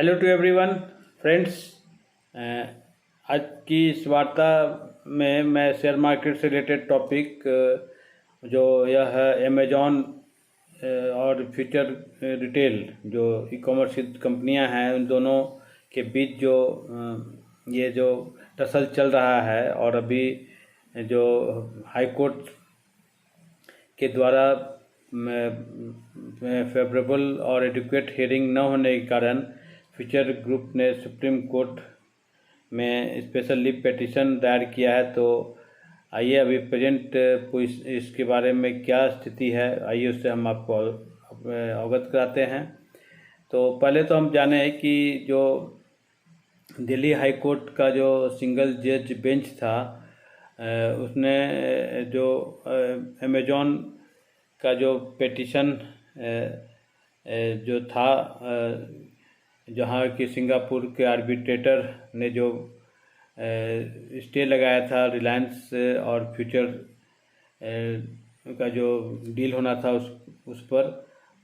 Hello to everyone friends. आज की इस वार्ता में मैं शेयर मार्केट से रिलेटेड टॉपिक जो यह है अमेजॉन और फ्यूचर रिटेल जो ई कॉमर्स कंपनियां हैं उन दोनों के बीच जो ये जो टसल चल रहा है और अभी जो हाई कोर्ट के द्वारा फेवरेबल और एडिक्वेट हियरिंग न होने के कारण फ्यूचर ग्रुप ने सुप्रीम कोर्ट में स्पेशल लीव पिटीशन दायर किया है। तो आइए अभी प्रेजेंट इसके बारे में क्या स्थिति है, आइए उससे हम आपको अवगत कराते हैं। तो पहले तो हम जाने कि जो दिल्ली हाई कोर्ट का जो सिंगल जज बेंच था उसने जो अमेजॉन का जो पिटीशन जो था जहाँ की सिंगापुर के आर्बिट्रेटर ने जो स्टे लगाया था रिलायंस और फ्यूचर का जो डील होना था उस पर,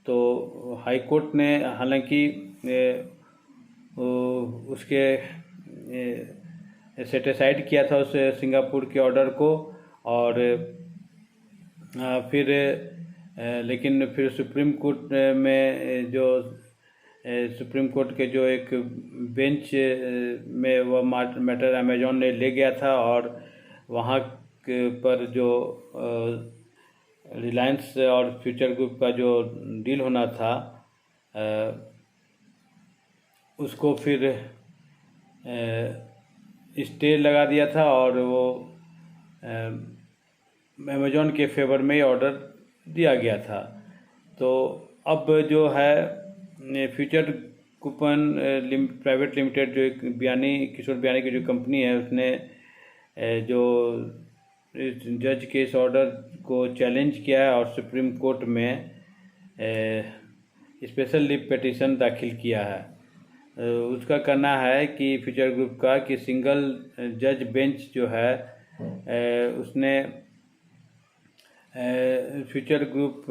तो हाई कोर्ट ने हालांकि उसके सेट असाइड किया था उस सिंगापुर के ऑर्डर को और फिर लेकिन फिर सुप्रीम कोर्ट में जो सुप्रीम कोर्ट के जो एक बेंच में वह मैटर अमेजॉन ने ले गया था और वहाँ पर जो रिलायंस और फ्यूचर ग्रुप का जो डील होना था उसको फिर स्टे लगा दिया था और वो अमेजॉन के फेवर में ऑर्डर दिया गया था। तो अब जो है फ्यूचर कूपन प्राइवेट लिमिटेड जो एक किशोर बियानी की जो कंपनी है उसने जो जज के इस ऑर्डर को चैलेंज किया है और सुप्रीम कोर्ट में स्पेशल लीव पिटीशन दाखिल किया है। उसका कहना है कि फ्यूचर ग्रुप का कि सिंगल जज बेंच जो है उसने फ्यूचर ग्रुप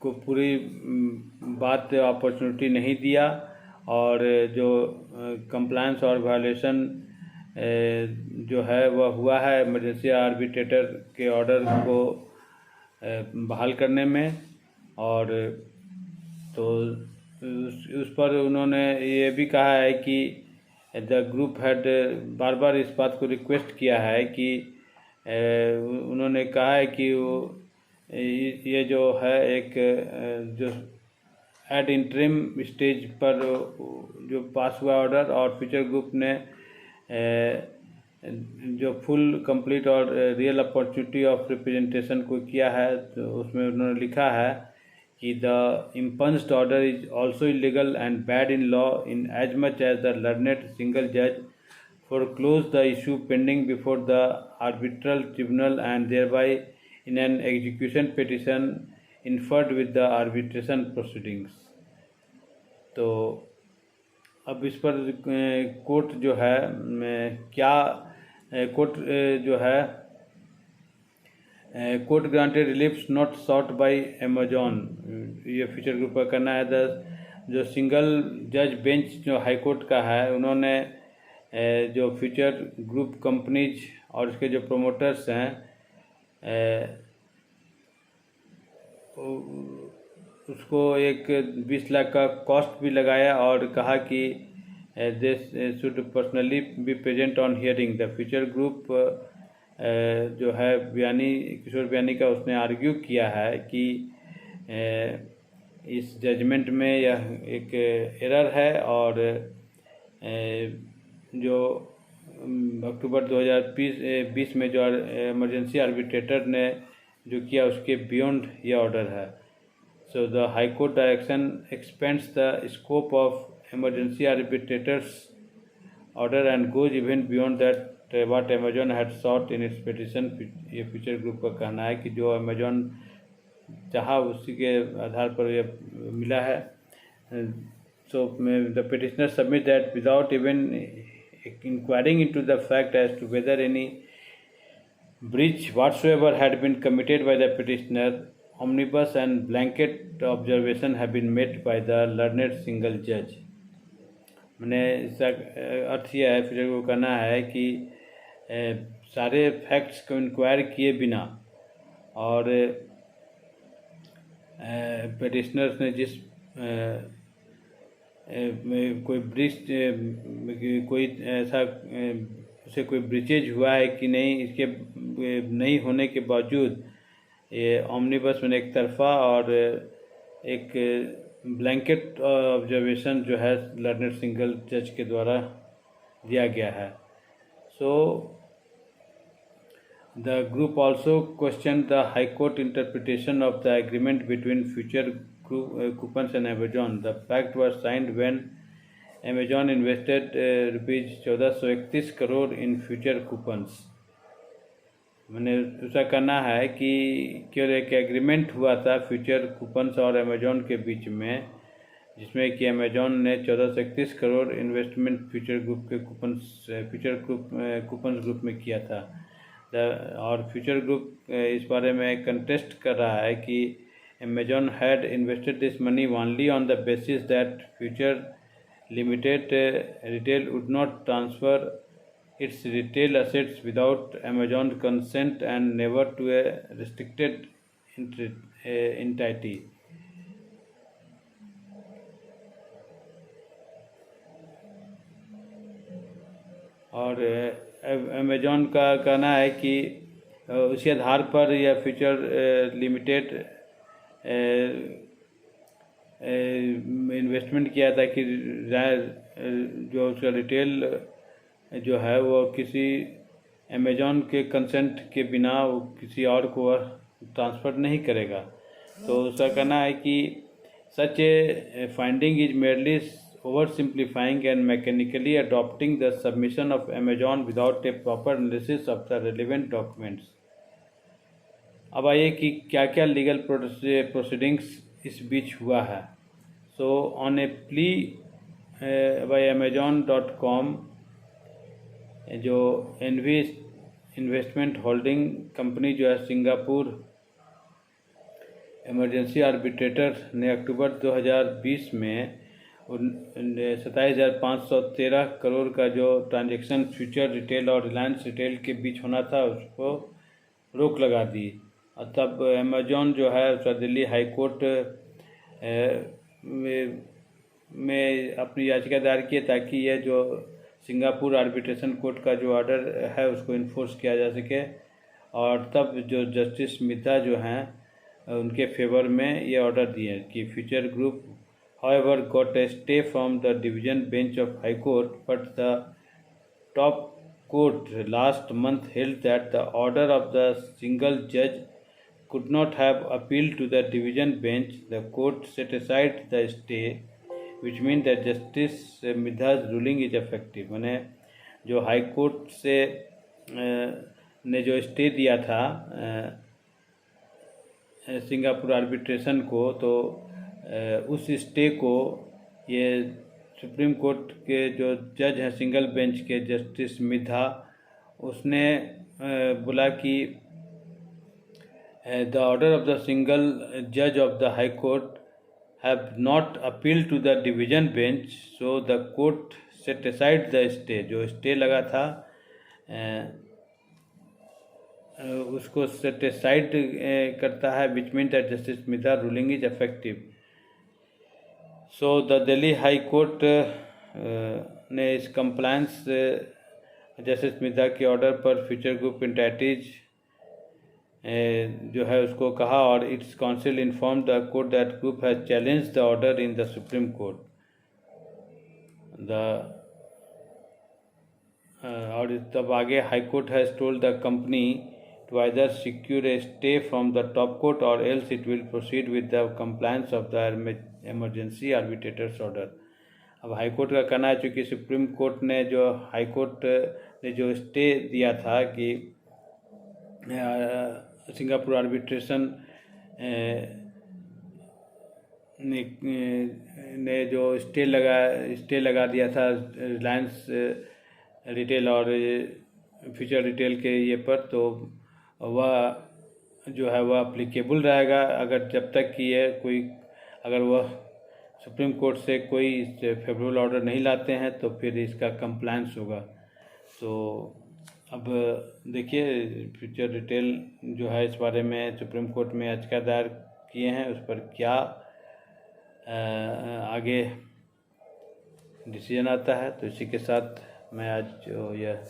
को पूरी बात अपॉर्चुनिटी नहीं दिया और जो कंप्लायंस और वायलेशन जो है वह हुआ है इमरजेंसी आर्बिट्रेटर के ऑर्डर को बहाल करने में। और तो उस पर उन्होंने ये भी कहा है कि द ग्रुप हैड बार बार इस बात को रिक्वेस्ट किया है कि उन्होंने कहा है कि वो ये जो है एक जो एट इंटरिम स्टेज पर जो पास हुआ ऑर्डर और फ्यूचर ग्रुप ने जो फुल कंप्लीट और रियल अपॉर्चुनिटी ऑफ रिप्रेजेंटेशन को किया है, तो उसमें उन्होंने लिखा है कि the impugned order is also illegal and bad in law in as much as the learned single जज foreclose the issue pending before the arbitral tribunal and thereby in an execution petition inferred with the arbitration proceedings। तो अब इस पर court जो है क्या court जो है court granted reliefs not sought by Amazon, ये फ्यूचर ग्रुप का कहना है। जो सिंगल जज बेंच जो हाई कोर्ट का है उन्होंने जो फ्यूचर ग्रुप कंपनीज और उसके जो प्रोमोटर्स हैं उसको एक 20 लाख का कॉस्ट भी लगाया और कहा कि this should personally be present on hearing. The future group जो है किशोर बियानी का, उसने आर्ग्यू किया है कि इस जजमेंट में यह एक एरर है और जो अक्टूबर 2020 में जो इमरजेंसी आर्बिट्रेटर ने जो किया उसके बियॉन्ड ये ऑर्डर है। So the high court direction expands the scope of emergency arbitrators order and goes even beyond that what Amazon had sought in its petition. ये फ्यूचर ग्रुप का कहना है कि जो अमेजॉन चाहा उसी के आधार पर ये मिला है। So the petitioner submit that without even inquiring into the fact as to whether any breach whatsoever had been committed by the petitioner omnibus and blanket observation have been made by the learned single judge। मैंने इसका अर्थ यह है, फिर को कहना है कि सारे फैक्ट्स को इंक्वायर किए बिना और पेटिशनर्स ने जिस कोई कोई ऐसा उसे कोई ब्रीचेज हुआ है कि नहीं, इसके नहीं होने के बावजूद ये ऑमनीबस में एक तरफा और एक ब्लैंकेट ऑब्जर्वेशन जो है लर्नड सिंगल जज के द्वारा दिया गया है। So the group also question the high court interpretation of the agreement between future coupons and Amazon। The pact was signed when Amazon invested rupees 1431 crore in future coupons। मैंने उसका कहना है कि केवल एक एग्रीमेंट हुआ था फ्यूचर कूपन्स और अमेजॉन के बीच में, जिसमें कि अमेजॉन ने 1431 करोड़ इन्वेस्टमेंट फ्यूचर ग्रुप के कूपन्स ग्रुप में किया था। और फ्यूचर ग्रुप इस बारे में कंटेस्ट कर रहा है कि Amazon had invested this money only on the basis that Future Limited Retail would not transfer its retail assets without Amazon consent and never to a restricted entity। और Amazon का कहना है कि उसी आधार पर यह फ्यूचर लिमिटेड इन्वेस्टमेंट किया था कि जो उसका रिटेल जो है वो किसी अमेजॉन के कंसेंट के बिना वो किसी और को ट्रांसफ़र नहीं करेगा। तो उसका कहना है कि such a finding is merely oversimplifying and mechanically adopting the submission of Amazon without a proper analysis of the relevant documents. अब आइए कि क्या क्या लीगल प्रोसीडिंग्स इस बीच हुआ है। So on a plea by Amazon.com, जो एनवी इन्वेस्टमेंट होल्डिंग कंपनी जो है सिंगापुर इमरजेंसी आर्बिट्रेटर ने अक्टूबर 2020 में 27,513 करोड़ का जो ट्रांजैक्शन फ्यूचर रिटेल और रिलायंस रिटेल के बीच होना था उसको रोक लगा दी। और तब अमेजॉन जो है उसका दिल्ली हाई कोर्ट में अपनी याचिका दायर की ताकि यह जो सिंगापुर आर्बिट्रेशन कोर्ट का जो ऑर्डर है उसको इन्फोर्स किया जा सके। और तब जो जस्टिस मिधा जो हैं उनके फेवर में ये ऑर्डर दिए कि future group however got a stay from the division bench of High Court, but the top court last month held that the order of the single judge could not have appealed to the division bench. The court set aside the stay, which means that Justice Midha's ruling is effective। मैंने जो high court से ने जो stay दिया था Singapore arbitration को, तो उस स्टे को ये सुप्रीम कोर्ट के जो जज हैं सिंगल बेंच के जस्टिस मिधा, उसने बोला कि the order of the single जज of the high court have not appeal to the division bench, so the court set aside the stay. जो स्टे लगा था उसको सेट असाइड करता है, which mean that justice Midha ruling is effective. So the Delhi high court ने इस compliance justice Midha के order पर फ्यूचर ग्रुप एंटिटीज जो है उसको कहा, और it's council inform the court that group has challenge the order in the supreme court. और तब आगे high court has told the company to either secure a stay from the top court or else it will proceed with the compliance of the emergency arbitrator's order। अब high court का कहना है चूँकि supreme court ने जो high court ने जो stay दिया था कि सिंगापुर आर्बिट्रेशन ने जो स्टे लगा दिया था रिलायंस रिटेल और फ्यूचर रिटेल के ये पर, तो वह जो है वह अप्लीकेबल रहेगा, अगर जब तक कि ये कोई अगर वह सुप्रीम कोर्ट से कोई फेवरेबल ऑर्डर नहीं लाते हैं तो फिर इसका कंप्लायंस होगा। तो अब देखिए फ्यूचर रिटेल जो है इस बारे में सुप्रीम कोर्ट में याचिका दायर किए हैं, उस पर क्या आगे डिसीजन आता है। तो इसी के साथ मैं आज जो यह